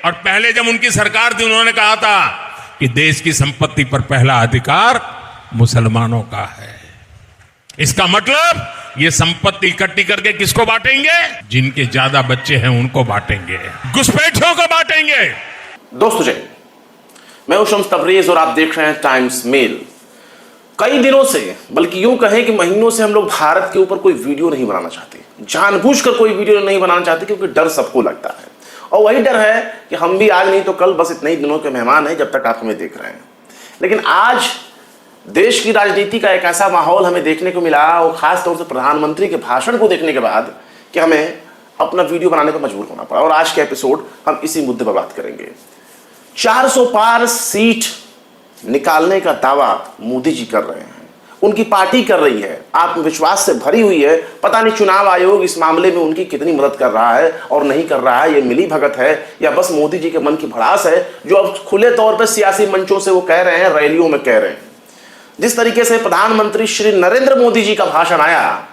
और पहले जब उनकी सरकार थी उन्होंने कहा था कि देश की संपत्ति पर पहला अधिकार मुसलमानों का है। इसका मतलब ये संपत्ति इकट्ठी करके किसको बांटेंगे? जिनके ज्यादा बच्चे हैं उनको बांटेंगे, घुसपैठियों को बांटेंगे। दोस्तों जय, मैं हूं शम्स तबरेज और आप देख रहे हैं टाइम्स मेल। कई दिनों से, बल्कि यूं कहें कि महीनों से हम लोग भारत के ऊपर कोई वीडियो नहीं बनाना चाहते, जानबूझकर कोई वीडियो नहीं बनाना चाहते, क्योंकि डर सबको लगता है। और वही डर है कि हम भी आज नहीं तो कल बस इतने ही दिनों के मेहमान हैं जब तक आप हमें देख रहे हैं। लेकिन आज देश की राजनीति का एक ऐसा माहौल हमें देखने को मिला, और खास तौर से प्रधानमंत्री के भाषण को देखने के बाद, कि हमें अपना वीडियो बनाने पर मजबूर होना पड़ा। और आज के एपिसोड हम इसी मुद्दे पर बात करेंगे। 400 पार सीट निकालने का दावा मोदी जी कर रहे हैं, उनकी पार्टी कर रही है, आत्मविश्वास से भरी हुई है। पता नहीं चुनाव आयोग इस मामले में उनकी कितनी मदद कर रहा है और नहीं कर रहा है। ये मिली भगत है या बस मोदी जी के मन की भड़ास है, जो अब खुले तौर पर सियासी मंचों से वो कह रहे हैं, रैलियों में कह रहे हैं। जिस तरीके से प्रधानमंत्री श्री नरेंद्र मोदी जी का भाषण आया,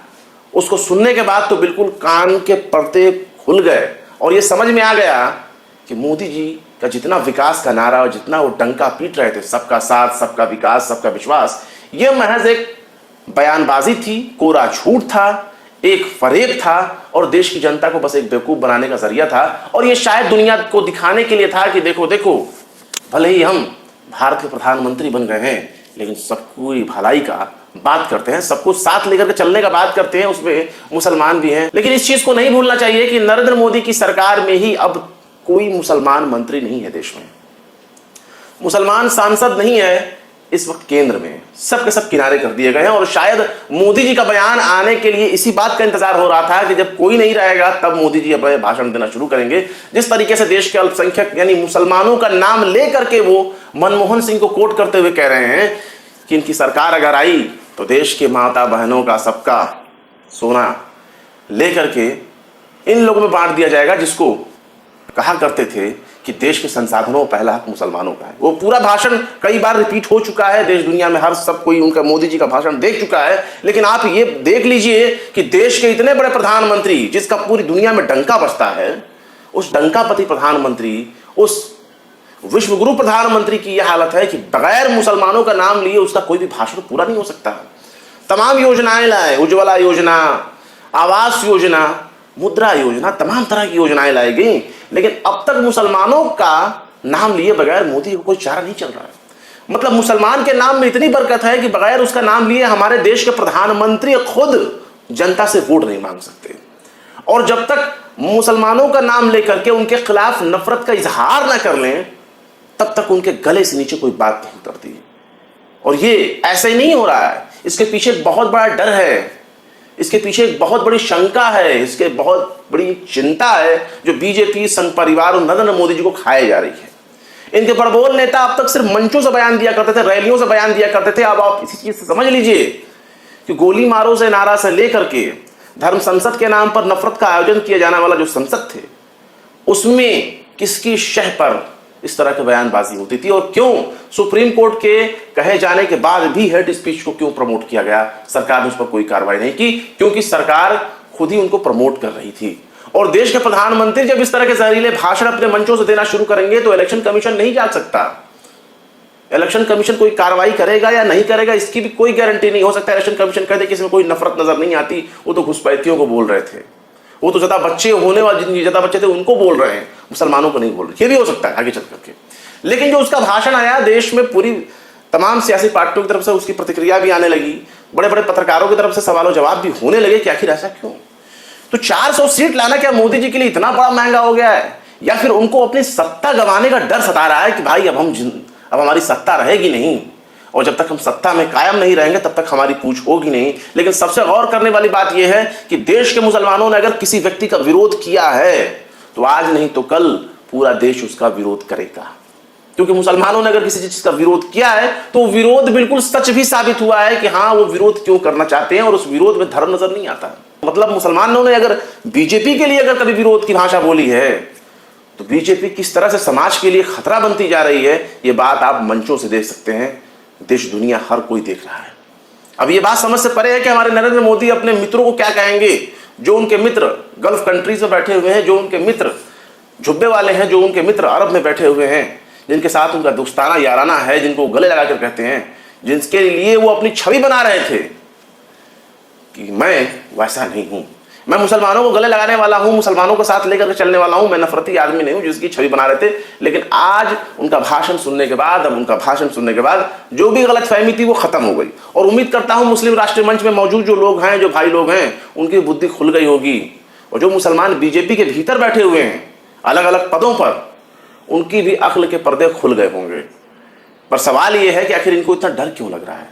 उसको सुनने के बाद तो बिल्कुल कान के पर्दे खुल गए और ये समझ में आ गया कि मोदी जी का जितना विकास का नारा और जितना वो डंका पीट रहे थे, सबका साथ, सबका विकास, सबका विश्वास, ये महज एक बयानबाजी थी, कोरा झूठ था, एक फरेब था और देश की जनता को बस एक बेवकूफ बनाने का जरिया था। और ये शायद दुनिया को दिखाने के लिए था कि देखो देखो, भले ही हम भारत के प्रधानमंत्री बन गए हैं, लेकिन सबकी भलाई का बात करते हैं, सबको साथ लेकर के चलने का बात करते हैं, उसमें मुसलमान भी हैं। लेकिन इस चीज को नहीं भूलना चाहिए कि नरेंद्र मोदी की सरकार में ही अब कोई मुसलमान मंत्री नहीं है देश में, मुसलमान सांसद नहीं है इस वक्त केंद्र में, सब के सब किनारे कर दिए गए हैं। और शायद मोदी जी का बयान आने के लिए इसी बात का इंतजार हो रहा था कि जब कोई नहीं रहेगा तब मोदी जी अपने भाषण देना शुरू करेंगे। जिस तरीके से देश के अल्पसंख्यक यानी मुसलमानों का नाम लेकर के वो मनमोहन सिंह को कोट करते हुए कह रहे हैं कि इनकी सरकार अगर आई तो देश के माता बहनों का सबका सोना लेकर के इन लोगों में बांट दिया जाएगा, जिसको कहा करते थे कि देश के संसाधनों में पहला हक मुसलमानों का है। वो पूरा भाषण कई बार रिपीट हो चुका है, देश दुनिया में हर सब कोई उनका मोदी जी का भाषण देख चुका है। लेकिन आप ये देख लीजिए कि देश के इतने बड़े प्रधानमंत्री, जिसका पूरी दुनिया में डंका बजता है, उस डंकापति प्रधानमंत्री, उस विश्वगुरु प्रधानमंत्री की यह हालत है कि बगैर मुसलमानों का नाम लिए उसका कोई भी भाषण पूरा नहीं हो सकता। तमाम योजनाएं लाए, उज्ज्वला योजना, आवास योजना, मुद्रा योजना, तमाम तरह की योजनाएं लाई गई, लेकिन अब तक मुसलमानों का नाम लिए बगैर मोदी को कोई चारा नहीं चल रहा है। मतलब मुसलमान के नाम में इतनी बरकत है कि बगैर उसका नाम लिए हमारे देश के प्रधानमंत्री खुद जनता से वोट नहीं मांग सकते। और जब तक मुसलमानों का नाम लेकर के उनके खिलाफ नफरत का इजहार ना कर लें, तब तक उनके गले से नीचे कोई बात नहीं उतरती। और ये ऐसे ही नहीं हो रहा है, इसके पीछे बहुत बड़ा डर है, इसके पीछे एक बहुत बड़ी शंका है, इसके बहुत बड़ी चिंता है, जो बीजेपी, संघ परिवार और नरेंद्र मोदी जी को खाए जा रही है। इनके बड़बोल नेता अब तक सिर्फ मंचों से बयान दिया करते थे, रैलियों से बयान दिया करते थे। अब आप इसी चीज से समझ लीजिए कि गोली मारो से नारा से लेकर के धर्म संसद के नाम पर नफरत का आयोजन किया जाने वाला जो संसद थे, उसमें किसकी शह पर इस तरह की बयानबाजी होती थी। और क्यों सुप्रीम कोर्ट के कहे जाने के बाद भी हेट स्पीच को क्यों प्रमोट किया गया? सरकार ने उस पर कोई कार्रवाई नहीं की, क्योंकि सरकार खुद ही उनको प्रमोट कर रही थी। और देश के प्रधानमंत्री जब इस तरह के जहरीले भाषण अपने मंचों से देना शुरू करेंगे तो इलेक्शन कमीशन नहीं जाग सकता। इलेक्शन कमीशन कोई कार्रवाई करेगा या नहीं करेगा, इसकी भी कोई गारंटी नहीं। हो सकता है इलेक्शन कमीशन कह दे कि इसमें कोई नफरत नजर नहीं आती, वो तो घुसपैठियों को बोल रहे थे, वो तो ज्यादा बच्चे होने वाले, जिनके ज्यादा बच्चे थे उनको बोल रहे हैं, मुसलमानों को नहीं बोल रहे। ये भी हो सकता है आगे चल करके। लेकिन जो उसका भाषण आया, देश में पूरी तमाम सियासी पार्टियों की तरफ से उसकी प्रतिक्रिया भी आने लगी, बड़े बड़े पत्रकारों की तरफ से सवाल और जवाब भी होने लगे कि आखिर ऐसा क्यों? तो 400 सीट लाना क्या मोदी जी के लिए इतना बड़ा महंगा हो गया है, या फिर उनको अपनी सत्ता गंवाने का डर सता रहा है कि भाई अब हमारी सत्ता रहेगी नहीं, और जब तक हम सत्ता में कायम नहीं रहेंगे तब तक हमारी पूछ होगी नहीं। लेकिन सबसे गौर करने वाली बात यह है कि देश के मुसलमानों ने अगर किसी व्यक्ति का विरोध किया है तो आज नहीं तो कल पूरा देश उसका विरोध करेगा। क्योंकि मुसलमानों ने अगर किसी चीज का विरोध किया है तो विरोध बिल्कुल सच भी साबित हुआ है कि हाँ, वो विरोध क्यों करना चाहते हैं, और उस विरोध में धर्म नजर नहीं आता। मतलब मुसलमानों ने अगर बीजेपी के लिए अगर कभी विरोध की भाषा बोली है तो बीजेपी किस तरह से समाज के लिए खतरा बनती जा रही है, ये बात आप मंचों से देख सकते हैं। देश दुनिया हर कोई देख रहा है। अब ये बात समझ से परे है कि हमारे नरेंद्र मोदी अपने मित्रों को क्या कहेंगे, जो उनके मित्र गल्फ कंट्रीज में बैठे हुए हैं, जो उनके मित्र जुब्बे वाले हैं, जो उनके मित्र अरब में बैठे हुए हैं, जिनके साथ उनका दोस्ताना याराना है, जिनको गले लगा कर कहते हैं, जिनके लिए वो अपनी छवि बना रहे थे कि मैं वैसा नहीं हूं, मैं मुसलमानों को गले लगाने वाला हूं, मुसलमानों को साथ लेकर के चलने वाला हूं, मैं नफरती आदमी नहीं हूं, जिसकी छवि बना रहे थे। लेकिन आज उनका भाषण सुनने के बाद जो भी गलतफहमी थी वो खत्म हो गई। और उम्मीद करता हूं मुस्लिम राष्ट्रीय मंच में मौजूद जो लोग हैं, जो भाई लोग हैं, उनकी बुद्धि खुल गई होगी। और जो मुसलमान बीजेपी के भीतर बैठे हुए हैं अलग अलग पदों पर, उनकी भी अक्ल के पर्दे खुल गए होंगे। पर सवाल यह है कि आखिर इनको इतना डर क्यों लग रहा है?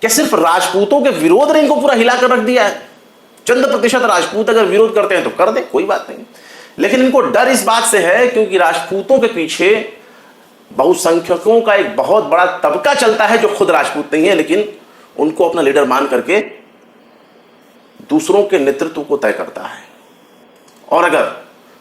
क्या सिर्फ राजपूतों के विरोध ने इनको पूरा हिलाकर रख दिया है? चंद प्रतिशत राजपूत अगर विरोध करते हैं तो कर दे, कोई बात नहीं। लेकिन इनको डर इस बात से है क्योंकि राजपूतों के पीछे बहुसंख्यकों का एक बहुत बड़ा तबका चलता है जो खुद राजपूत नहीं है, लेकिन उनको अपना लीडर मान करके दूसरों के नेतृत्व को तय करता है। और अगर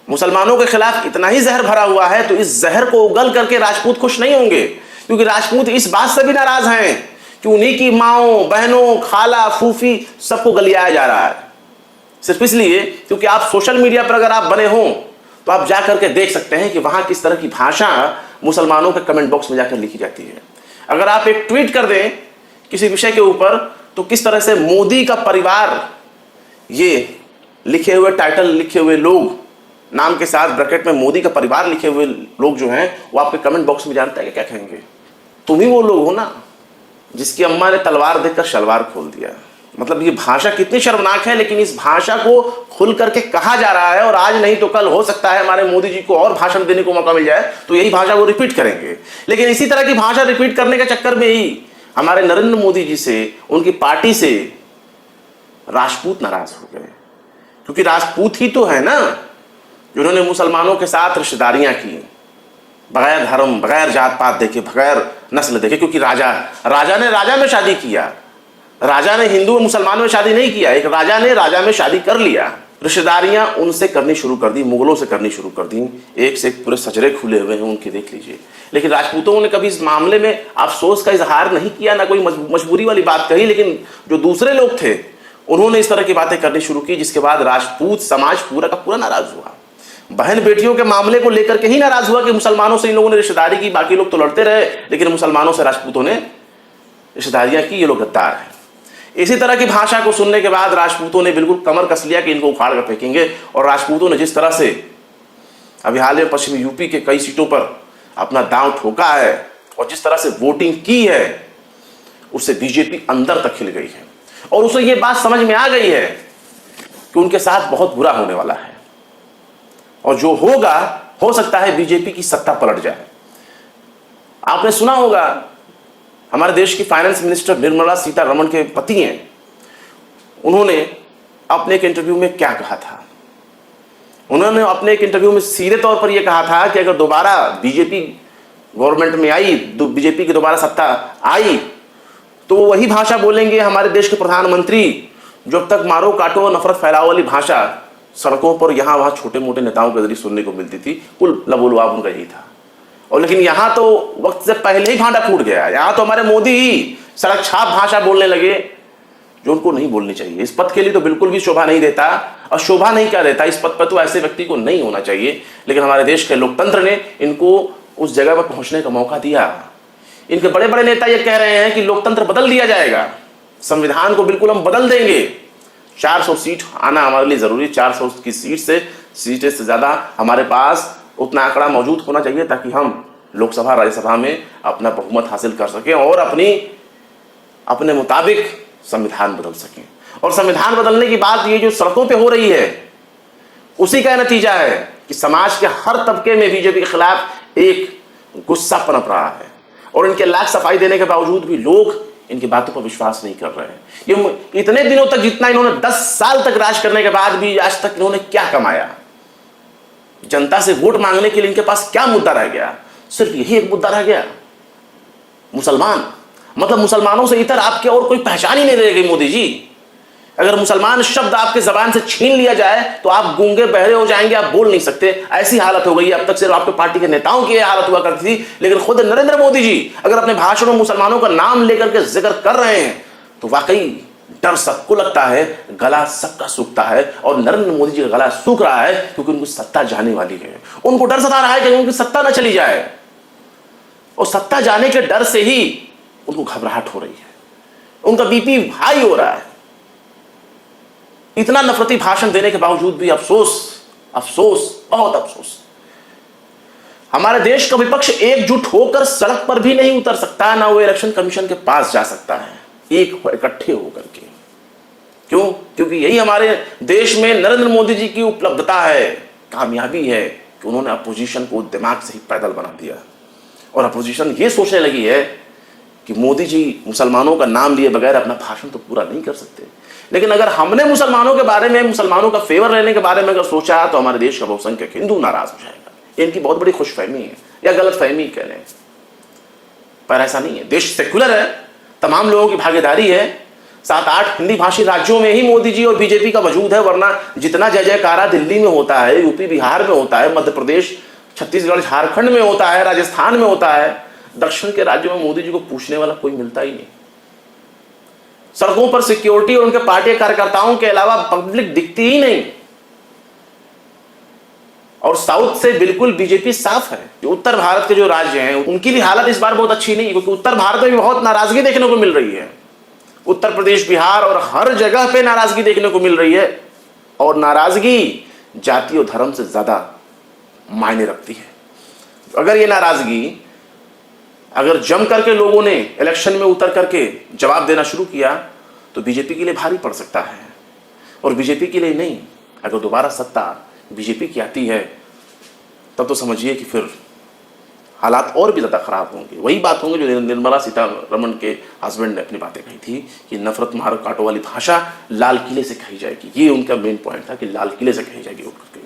मुसलमानों के खिलाफ इतना ही जहर भरा हुआ है तो इस जहर को उगल करके राजपूत खुश नहीं होंगे, क्योंकि राजपूत इस बात से भी नाराज हैं कि उन्हीं की माओं, बहनों, खाला, फूफी सबको गलियाया जा रहा है, सिर्फ इसलिए क्योंकि आप सोशल मीडिया पर अगर आप बने हो तो आप जाकर के देख सकते हैं कि वहां किस तरह की भाषा मुसलमानों के कमेंट बॉक्स में जाकर लिखी जाती है। अगर आप एक ट्वीट कर दें किसी विषय के ऊपर तो किस तरह से मोदी का परिवार, ये लिखे हुए टाइटल लिखे हुए लोग, नाम के साथ ब्रैकेट में मोदी का परिवार लिखे हुए लोग जो हैं वो आपके कमेंट बॉक्स में जानते हैं कि क्या कहेंगे? तुम ही वो लोग हो ना जिसकी अम्मा ने तलवार देखकर शलवार खोल दिया। मतलब ये भाषा कितनी शर्मनाक है, लेकिन इस भाषा को खुल करके कहा जा रहा है। और आज नहीं तो कल हो सकता है हमारे मोदी जी को और भाषण देने को मौका मिल जाए तो यही भाषा वो रिपीट करेंगे। लेकिन इसी तरह की भाषा रिपीट करने के चक्कर में ही हमारे नरेंद्र मोदी जी से, उनकी पार्टी से राजपूत नाराज हो गए, क्योंकि राजपूत ही तो है ना जिन्होंने मुसलमानों के साथ रिश्तेदारियां की, बगैर धर्म, बगैर जात पात देखे, बगैर नस्ल देखे। क्योंकि राजा ने राजा में शादी किया, राजा ने हिंदू और मुसलमान में शादी नहीं किया, एक राजा ने राजा में शादी कर लिया। रिश्तेदारियां उनसे करनी शुरू कर दी, मुगलों से करनी शुरू कर दी, एक से एक पूरे सजरे खुले हुए हैं उनके, देख लीजिए। लेकिन राजपूतों ने कभी इस मामले में अफसोस का इजहार नहीं किया, ना कोई मजबूरी वाली बात कही। लेकिन जो दूसरे लोग थे उन्होंने इस तरह की बातें करनी शुरू की, जिसके बाद राजपूत समाज पूरा का पूरा नाराज हुआ। बहन बेटियों के मामले को लेकर के ही नाराज हुआ कि मुसलमानों से इन लोगों ने रिश्तेदारी की, बाकी लोग तो लड़ते रहे, लेकिन मुसलमानों से राजपूतों ने रिश्तेदारियां की, ये लोग गद्दार हैं। इसी तरह की भाषा को सुनने के बाद राजपूतों ने बिल्कुल कमर कस लिया कि इनको उखाड़ कर फेंकेंगे। और राजपूतों ने जिस तरह से अभी हाल में पश्चिमी यूपी के कई सीटों पर अपना दांव ठोका है और जिस तरह से वोटिंग की है, उससे बीजेपी अंदर तक खिल गई है और उसे ये बात समझ में आ गई है कि उनके साथ बहुत बुरा होने वाला है और जो होगा, हो सकता है बीजेपी की सत्ता पलट जाए। आपने सुना होगा हमारे देश की फाइनेंस मिनिस्टर निर्मला सीतारमण के पति हैं, उन्होंने अपने एक इंटरव्यू में क्या कहा था? उन्होंने अपने एक इंटरव्यू में सीधे तौर पर यह कहा था कि अगर दोबारा बीजेपी गवर्नमेंट में आई, बीजेपी की दोबारा सत्ता आई, तो वो वही भाषा बोलेंगे हमारे देश के प्रधानमंत्री जो अब तक मारो काटो नफरत फैलाओ वाली भाषा सड़कों पर यहां वहां छोटे मोटे नेताओं के जरिए सुनने को मिलती थी। कुल लबोलवाब उनका यही था। और लेकिन यहां तो वक्त से पहले ही भांडा फूट गया। यहां तो हमारे मोदी ही सड़क छाप भाषा बोलने लगे जो उनको नहीं बोलनी चाहिए। इस पद के लिए तो बिल्कुल भी शोभा नहीं देता, और शोभा नहीं क्या देता, इस पद पर तो ऐसे व्यक्ति को नहीं होना चाहिए। लेकिन हमारे देश के लोकतंत्र ने इनको उस जगह पर पहुंचने का मौका दिया। इनके बड़े बड़े नेता ये कह रहे हैं कि लोकतंत्र बदल दिया जाएगा, संविधान को बिल्कुल हम बदल देंगे, 400 सीट आना हमारे लिए जरूरी। 400 की सीटें से ज्यादा हमारे पास उतना आंकड़ा मौजूद होना चाहिए ताकि हम लोकसभा राज्यसभा में अपना बहुमत हासिल कर सकें और अपने मुताबिक संविधान बदल सकें। और संविधान बदलने की बात ये जो सड़कों पे हो रही है, उसी का नतीजा है कि समाज के हर तबके में बीजेपी के खिलाफ एक गुस्सा पनप रहा है और इनके लाख सफाई देने के बावजूद भी लोग इनकी बातों पर विश्वास नहीं कर रहे हैं। ये इतने दिनों तक, जितना इन्होंने 10 साल तक राज करने के बाद भी आज तक इन्होंने क्या कमाया? जनता से वोट मांगने के लिए इनके पास क्या मुद्दा रह गया? सिर्फ यही एक मुद्दा रह गया, मुसलमान। मतलब मुसलमानों से इतर आपके और कोई पहचान ही नहीं रह गई मोदी जी। अगर मुसलमान शब्द आपके जबान से छीन लिया जाए तो आप गूंगे बहरे हो जाएंगे, आप बोल नहीं सकते। ऐसी हालत हो गई है। अब तक सिर्फ आपके पार्टी के नेताओं की हालत हुआ करती थी, लेकिन खुद नरेंद्र मोदी जी अगर अपने भाषण में मुसलमानों का नाम लेकर के जिक्र कर रहे हैं तो वाकई डर सबको लगता है, गला सबका सूखता है, और नरेंद्र मोदी जी का गला सूख रहा है क्योंकि उनको सत्ता जाने वाली है। उनको डर सता रहा है कि उनकी सत्ता ना चली जाए, और सत्ता जाने के डर से ही उनको घबराहट हो रही है, उनका बीपी हाई हो रहा है। इतना नफरती भाषण देने के बावजूद भी अफसोस, अफसोस, बहुत अफसोस। हमारे देश का विपक्ष एकजुट होकर सड़क पर भी नहीं उतर सकता, ना वो इलेक्शन कमीशन के पास जा सकता है इकट्ठे होकर के। क्यों? क्योंकि यही हमारे देश में नरेंद्र मोदी जी की उपलब्धता है, कामयाबी है कि उन्होंने अपोजिशन को दिमाग से ही पैदल बना दिया, और अपोजिशन ये सोचने लगी है कि मोदी जी मुसलमानों का नाम लिए बगैर अपना भाषण तो पूरा नहीं कर सकते। लेकिन अगर हमने मुसलमानों के बारे में, मुसलमानों का फेवर लेने के बारे में अगर सोचा तो हमारे देश का बहुसंख्यक हिंदू नाराज हो जाएगा। इनकी बहुत बड़ी खुशफहमी है या गलतफहमी कह लें, पर ऐसा नहीं है। देश सेक्युलर है, तमाम लोगों की भागीदारी है। 7-8 हिंदी भाषी राज्यों में ही मोदी जी और बीजेपी का वजूद है, वरना जितना जय जयकारा दिल्ली में होता है, यूपी बिहार में होता है, मध्य प्रदेश, छत्तीसगढ़, झारखंड में होता है, राजस्थान में होता है, दक्षिण के राज्यों में मोदी जी को पूछने वाला कोई मिलता ही नहीं। सड़कों पर सिक्योरिटी और उनके पार्टी कार्यकर्ताओं के अलावा पब्लिक दिखती ही नहीं। और साउथ से बिल्कुल बीजेपी साफ है। जो उत्तर भारत के जो राज्य हैं उनकी भी हालत इस बार बहुत अच्छी नहीं, क्योंकि उत्तर भारत में भी बहुत नाराजगी देखने को मिल रही है। उत्तर प्रदेश, बिहार और हर जगह पे नाराजगी देखने को मिल रही है, और नाराजगी जाति और धर्म से ज्यादा मायने रखती है। अगर ये नाराजगी अगर जम करके लोगों ने इलेक्शन में उतर करके जवाब देना शुरू किया तो बीजेपी के लिए भारी पड़ सकता है। और बीजेपी के लिए नहीं, अगर दोबारा सत्ता बीजेपी की आती है तब तो समझिए कि फिर हालात और भी ज़्यादा खराब होंगे। वही बात होंगे जो निर्मला सीतारमण के हस्बैंड ने अपनी बातें कही थी कि नफरत मार काटो वाली भाषा लाल किले से कही जाएगी। ये उनका मेन पॉइंट था कि लाल किले से कही जाएगी उठ करके,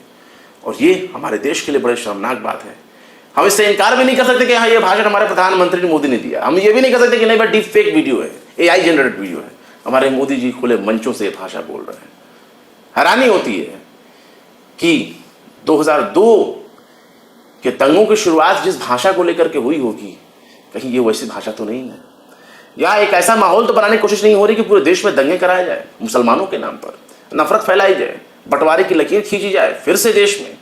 और ये हमारे देश के लिए बड़े शर्मनाक बात है। हम इससे इनकार भी नहीं कर सकते कि हाँ ये भाषण हमारे प्रधानमंत्री मोदी ने दिया। हम ये भी नहीं कर सकते कि नहीं भाई डीप फेक वीडियो है, AI जनरेटेड वीडियो है। हमारे मोदी जी खुले मंचों से ये भाषा बोल रहे हैं। हैरानी होती है कि 2002 के दंगों की शुरुआत जिस भाषा को लेकर के हुई होगी, कहीं ये वैसी भाषा तो नहीं है। या एक ऐसा माहौल तो बनाने की कोशिश नहीं हो रही कि पूरे देश में दंगे कराए जाए, मुसलमानों के नाम पर नफरत फैलाई जाए, बंटवारे की लकीर खींची जाए फिर से देश में,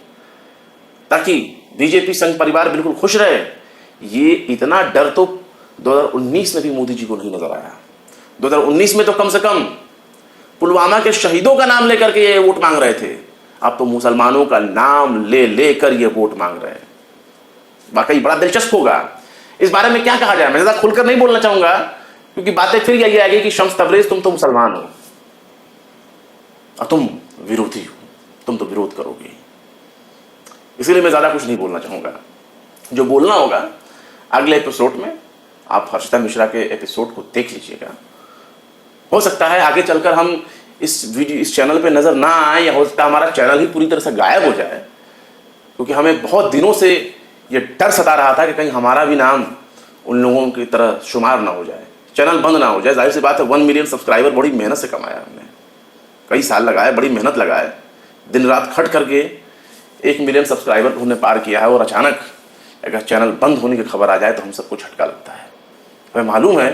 ताकि बीजेपी संघ परिवार बिल्कुल खुश रहे। ये इतना डर तो 2019 में भी मोदी जी को नहीं नजर आया। 2019 में तो कम से कम पुलवामा के शहीदों का नाम लेकर के ये वोट मांग रहे थे। अब तो मुसलमानों का नाम ले लेकर ये वोट मांग रहे हैं। वाकई बड़ा दिलचस्प होगा। इस बारे में क्या कहा जाए, मैं ज्यादा खुलकर नहीं बोलना चाहूंगा, क्योंकि बातें फिर यही आएगी कि शम्स तबरेज तुम तो मुसलमान हो और तुम विरोधी हो, तुम तो विरोध करोगे। इसलिए मैं ज्यादा कुछ नहीं बोलना चाहूंगा। जो बोलना होगा अगले एपिसोड में, आप हर्षिता मिश्रा के एपिसोड को देख लीजिएगा। हो सकता है आगे चलकर हम इस चैनल पे नजर ना आए, या हो सकता है हमारा चैनल ही पूरी तरह से गायब हो जाए, क्योंकि हमें बहुत दिनों से ये डर सता रहा था कि कहीं हमारा भी नाम उन लोगों की तरह शुमार ना हो जाए, चैनल बंद ना हो जाए। जाहिर सी बात है 1 मिलियन सब्सक्राइबर बड़ी मेहनत से कमाया हमने, कई साल लगाए, बड़ी मेहनत लगाए, दिन रात खट करके 1 मिलियन सब्सक्राइबर को हमने पार किया है। और अचानक अगर चैनल बंद होने की खबर आ जाए तो हम सबको झटका लगता है। हमें मालूम है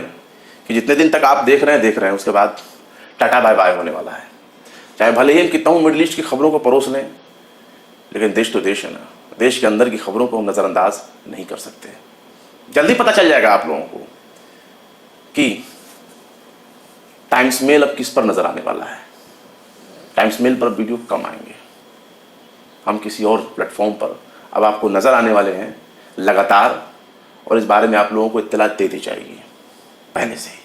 कि जितने दिन तक आप देख रहे हैं उसके बाद टाटा बाय बाय होने वाला है। चाहे भले ही हम कितना मिडिल ईस्ट की खबरों को परोस लें, लेकिन देश तो देश है ना। देश के अंदर की खबरों को हम नज़रअंदाज नहीं कर सकते। जल्दी पता चल जाएगा आप लोगों को कि टाइम्स मेल अब किस पर नजर आने वाला है। टाइम्स मेल पर वीडियो कम आएंगे, हम किसी और प्लेटफॉर्म पर अब आपको नजर आने वाले हैं लगातार, और इस बारे में आप लोगों को इत्तला दे दी जाएगी पहले से ही।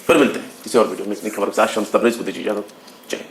फिर मिलते हैं किसी और वीडियो में इतनी खबर के साथ। शम्स तबरेज को दीजिए इजाजत। जय हिंद।